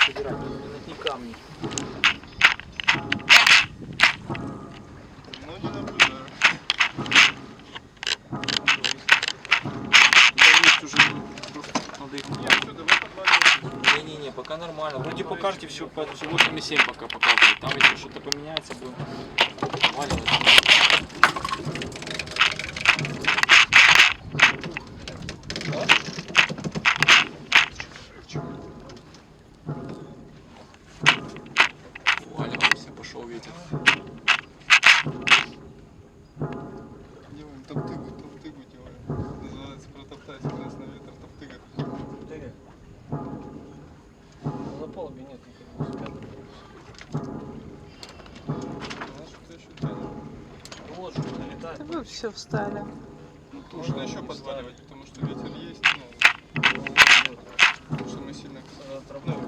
собирать, не камни. Ну, не наблюдаю. Есть уже, просто надо их... Нет, что, давай подваливай. Не-не-не, пока нормально. Вроде по карте все 8,7 пока показывает. Там если что-то поменяется, будет валивать. Валиваемся, пошел ветер. Делаем топтыгу делаем. Называется протоптать, раз на ветер, топтыга. Топтыга? На палубе нет никакого. Знаешь, что еще делаем? Ну вот, что налетает. Вы все встали. Нужно еще подваливать, потому что ветер есть, ну, потому что мы сильно, ну,